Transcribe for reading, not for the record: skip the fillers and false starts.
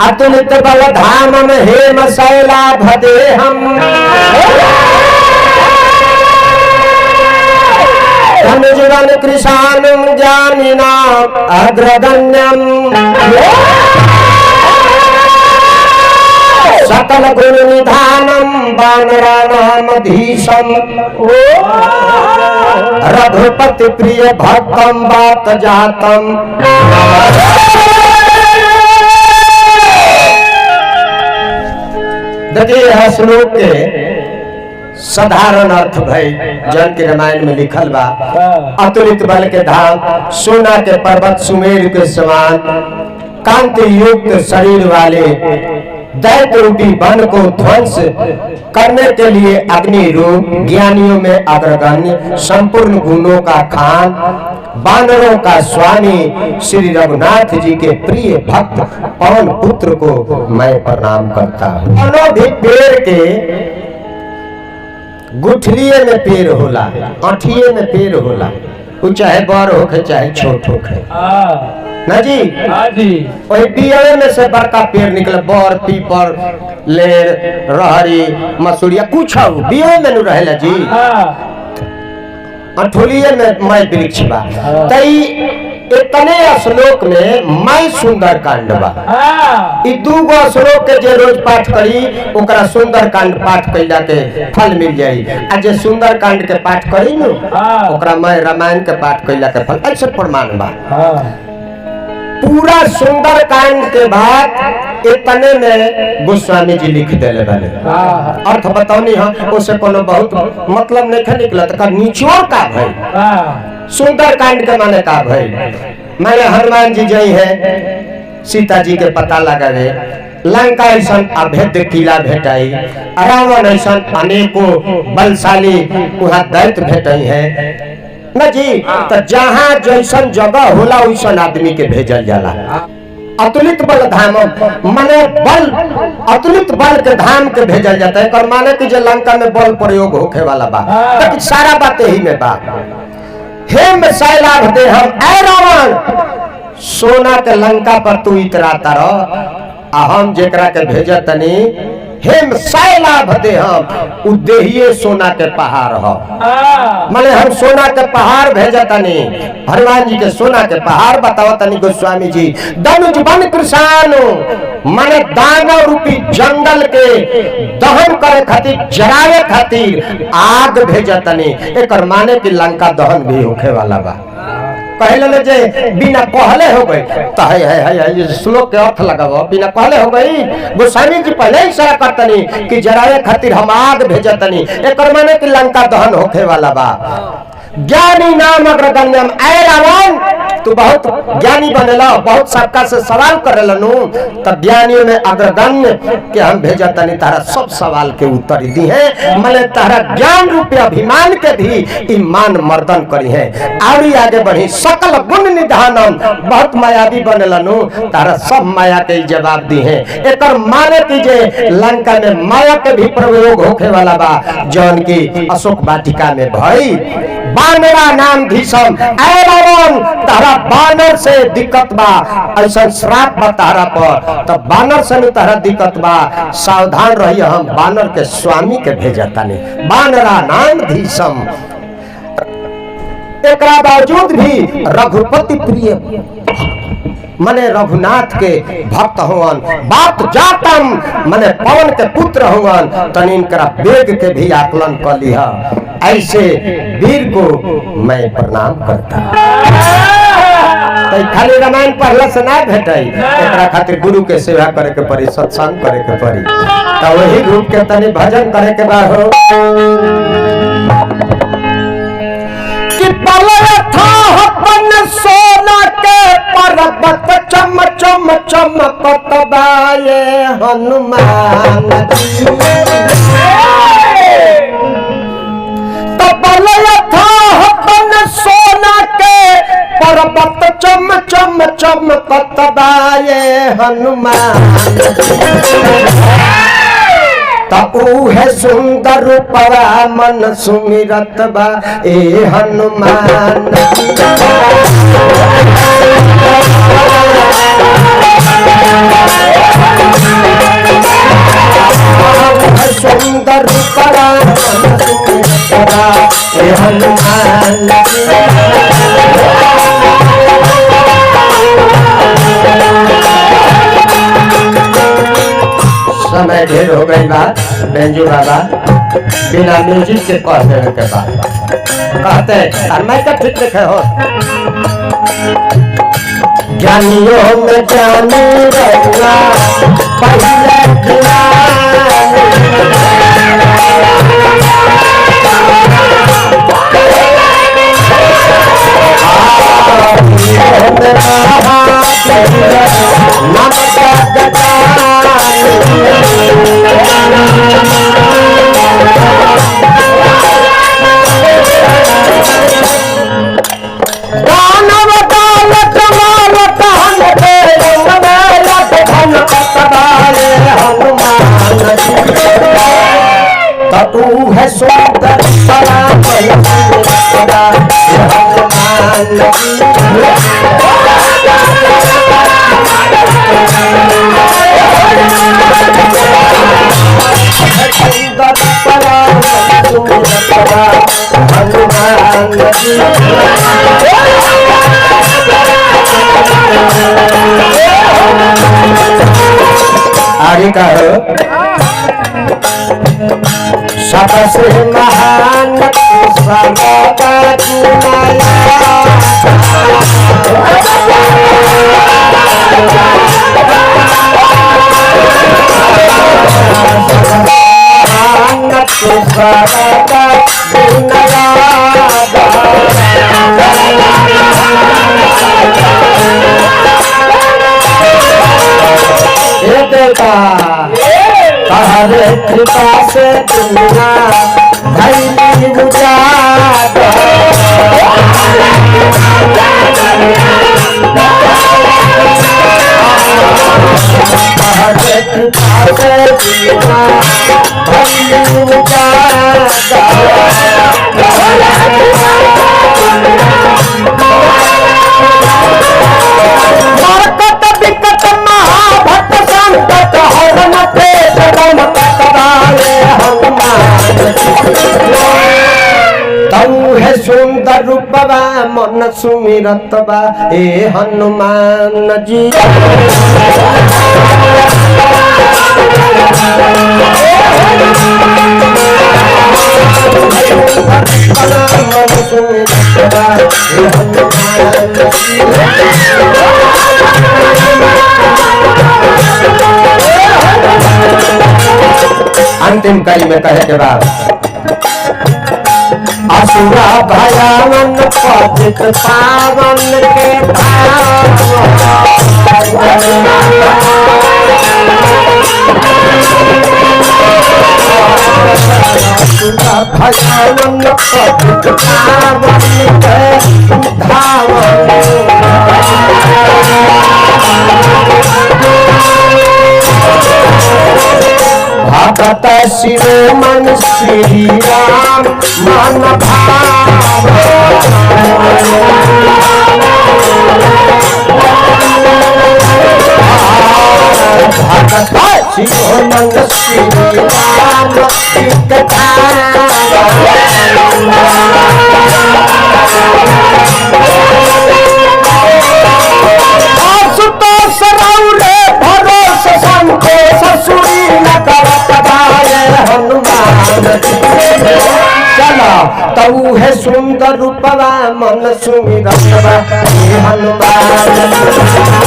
अतुलित बल धामम हेम शैलाभदेहम् धनुजवन कृशानं जानिनाम् अग्रगण्यम् सकल गुण निधानम वानरानामधीशम रघुपति प्रिय भक्तम बात जातम। देखिए यह श्लोक के साधारण अर्थ भाई जन के रामायण में लिखल बा। अतुलित बल के धाम, सोना के पर्वत सुमेरु के समान, कांति युक्त शरीर वाले दैत्य रूपी वन को ध्वंस करने के लिए अग्नि रूप, ज्ञानियों में अग्रगण्य, संपूर्ण गुणों का खान, वानरों का स्वामी श्री रघुनाथ जी के प्रिय भक्त पवन पुत्र को मैं प्रणाम करता हूँ। दोनों भी पेड़ के गुठलिए में पेड़ होला, आठिए में पेड़ होला, वो चाहे बड़ होके चाहे छोट होके ना जी। वही बियड़े में से बड़का पेड़ निकले, बड़, पीपर, लेर, रहरी, मसूरिया, कुछ बियड़े में रहेला जी। अठोलिए में मैं वृक्ष बा। तई इतने श्लोक में मैं सुंदर कांड बा। इ दूगो श्लोक के जे रोज पाठ करी ओकरा सुंदर कांड पाठ कइला के फल मिल जाई। आ जे सुंदर कांड के पाठ करी नु ओकरा मैं रामायण के पाठ कइला के फल, ऐसे प्रमाण बा। पूरा सुंदर कांड के बाद इतने में गोस्वामी जी लिख देले वाले अर्थ बताओनी हम उसे कोनो बहुत मतलब नहीं निकला तो निचोड़ का भाई सुंदर कांड के माने का भाई माने हनुमान जी जई है सीता जी के पता लगावे, लंका ऐसा अभेद्य किला भेटाई, रावण ऐसा अनेकों बलशाली वहाँ दैत्य भेटाई है ना जी। तो जहाँ जैसन जगह होला वैसन आदमी के भेजल जाला। अतुलित बल धाम माने बल, अतुलित बल के धाम के भेजल जाता है। कर माने कि जो लंका में बल प्रयोग होखे वाला बा, लेकिन सारा बात यही में बा। हेम शैलाभदेहम्, ऐ रावण सोना के लंका पर तू इतराता रह, हम जेकरा के भेजत तनी हेम शैलाभदेहम्, उदेहिए सोना के पहाड़ हो। माने हम सोना के पहाड़ भेजतनी, हनुमान जी के सोना के पहाड़ बतावतनी गोस्वामी जी। धनुज वन कृशानु माने दानव रूपी जंगल के दहन करे खातिर, जरावे खातिर आग भेजतनी। एकर माने कि लंका दहन भी होखे वाला बा। कहले जे बिना कहले हो गई तो है श्लोक के अर्थ लगाओ, बिना कहले हो गई। गोस्वामी जी पहले ही इशारा करतनी कि जरावे खातिर हम आग भेजतनी, एकर माने कि लंका दहन होखे वाला बा। ज्ञानी नाम अग्रगण्यम, ऐ रावण तू बहुत ज्ञानी बनेला, बहुत सबका से सवाल करेला नु, तब ज्ञानियों में अग्रगण्य के हम भेजतनी तारा सब सवाल के उत्तर दी है। माने तारा ज्ञान रूपी अभिमान के भी ईमान मर्दन करी है। आड़ी आगे बढ़ी सकल गुण निधानम, बहुत मायावी बनेला नु, तारा सब माया के जवाब दी है। एकर माने की जे लंका में माया के भी प्रयोग होखे वाला बा, जौन की अशोक वाटिका में भई। बानरा नाम धीसम, ऐ रावण तारा बानर से दिक्कत बा, ऐसा श्राप बा तारा पर, तब बानर से न तारा दिक्कत बा, सावधान रहिए। हम बानर के स्वामी के भेजतानी, बानरा नाम धीसम। एकरा बावजूद भी रघुपति प्रिय माने रघुनाथ के भक्त हुवन, बात जातम माने पवन के पुत्र हुवन, तनिन करा वेग के भी आकलन कर लिया। ऐसे वीर को मैं प्रणाम करता। खाली रामायण पढ़ला से ना भेटाई, एकरा खातिर गुरु के सेवा करे के पड़ी, सत्संग करे के पड़ी, तो वही रूप के तनी भजन करे के बा हो। कि पलथा अपन सोना के पर्वत चम चम चमकत बाए हनुमान जी। अपन सोना के पर्वत चम चम चमकत बाए हनुमान। तू है सुंदर रूपवा मन सुमिरत बा ए हनुमान। मन सुमिरत बा हे हनुमान समय ढेर हो गई बात बेंजू बाबा बिना म्यूजिक के कह देने के बाद कहते और मैं तो ठीक देखे हो ज्ञानियों में ज्ञानी रहना पहले तू है सुंदर बड़ा बड़ा आगे का सबसे महान हरे कृपा से दुनिया भैली उजागर हरे कृपा से दुनिया भैली उजागर सुंदर रूपवा मन सुमिरत बा हे हनुमान जी मन सुमिरत बा हे हनुमान जी अंतिम कड़ी में कहे के बाद असुरा भयावन पतित पावन के असुरा भयावन पतित पावन के भगत शिरोमणि श्री राम मन भाव भगत शिरोमणि श्री राम आशुतोष रौरे भरोसे संतोष सुरी न करत हनुमान चला तऊ है सुंदर रूपवा मन सुमिरत बा हे हनुमान